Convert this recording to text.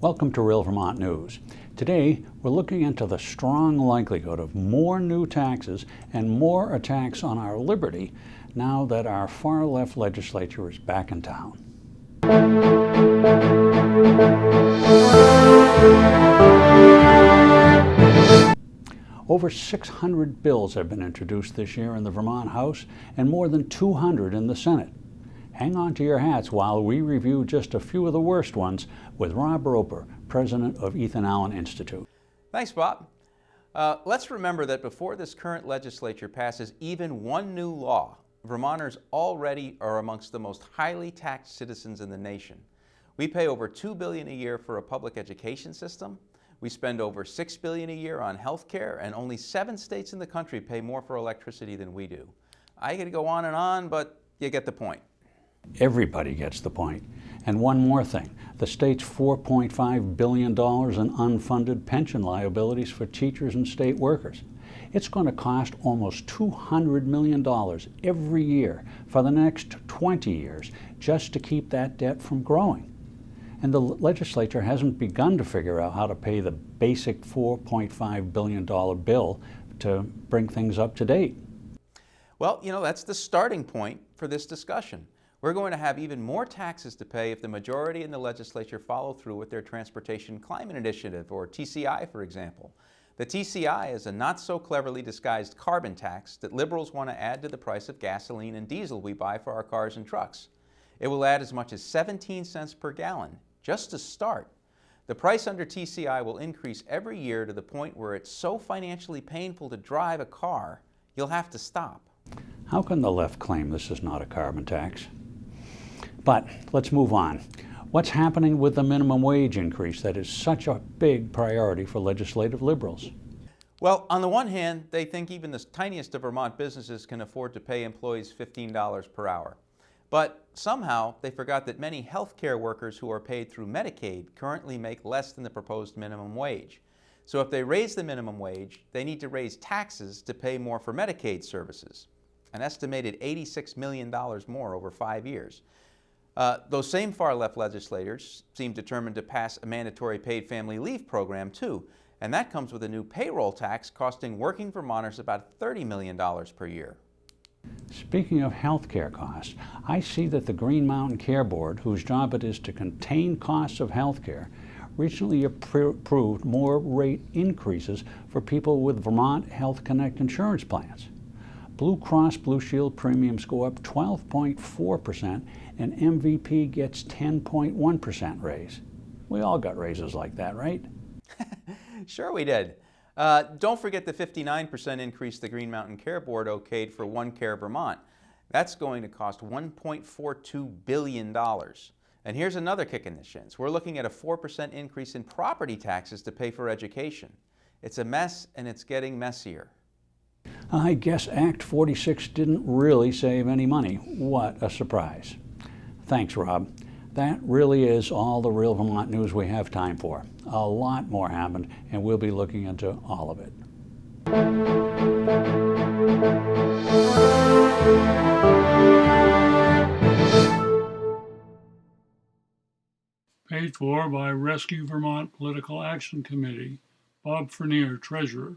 Welcome to Real Vermont News. Today, we're looking into the strong likelihood of more new taxes and more attacks on our liberty now that our far-left legislature is back in town. Over 600 bills have been introduced this year in the Vermont House and more than 200 in the Senate. Hang on to your hats while we review just a few of the worst ones with Rob Roper, president of Ethan Allen Institute. Thanks, Bob. Let's remember that before this current legislature passes even one new law, Vermonters already are amongst the most highly taxed citizens in the nation. We pay over $2 billion a year for a public education system. We spend over $6 billion a year on health care, and only 7 states in the country pay more for electricity than we do. I could go on, but you get the point. Everybody gets the point. And one more thing, the state's $4.5 billion in unfunded pension liabilities for teachers and state workers. It's going to cost almost $200 million every year for the next 20 years just to keep that debt from growing. And the legislature hasn't begun to figure out how to pay the basic $4.5 billion bill to bring things up to date. Well, that's the starting point for this discussion. We're going to have even more taxes to pay if the majority in the legislature follow through with their Transportation Climate Initiative, or TCI, for example. The TCI is a not-so-cleverly disguised carbon tax that liberals want to add to the price of gasoline and diesel we buy for our cars and trucks. It will add as much as 17 cents per gallon, just to start. The price under TCI will increase every year to the point where it's so financially painful to drive a car, you'll have to stop. How can the left claim this is not a carbon tax? But let's move on. What's happening with the minimum wage increase that is such a big priority for legislative liberals? Well, on the one hand, they think even the tiniest of Vermont businesses can afford to pay employees $15 per hour. But somehow they forgot that many healthcare workers who are paid through Medicaid currently make less than the proposed minimum wage. So if they raise the minimum wage, they need to raise taxes to pay more for Medicaid services, an estimated $86 million more over 5 years. Those same far-left legislators seem determined to pass a mandatory paid family leave program too, and that comes with a new payroll tax costing working Vermonters about $30 million per year. Speaking of health care costs, I see that the Green Mountain Care Board, whose job it is to contain costs of health care, recently approved more rate increases for people with Vermont Health Connect insurance plans. Blue Cross Blue Shield premiums go up 12.4% and MVP gets 10.1% raise. We all got raises like that, right? Sure we did. Don't forget the 59% increase the Green Mountain Care Board okayed for One Care Vermont. That's going to cost $1.42 billion. And here's another kick in the shins. We're looking at a 4% increase in property taxes to pay for education. It's a mess, and it's getting messier. I guess Act 46 didn't really save any money. What a surprise. Thanks, Rob. That really is all the Real Vermont News we have time for. A lot more happened, and we'll be looking into all of it. Paid for by Rescue Vermont Political Action Committee. Bob Fernier, Treasurer.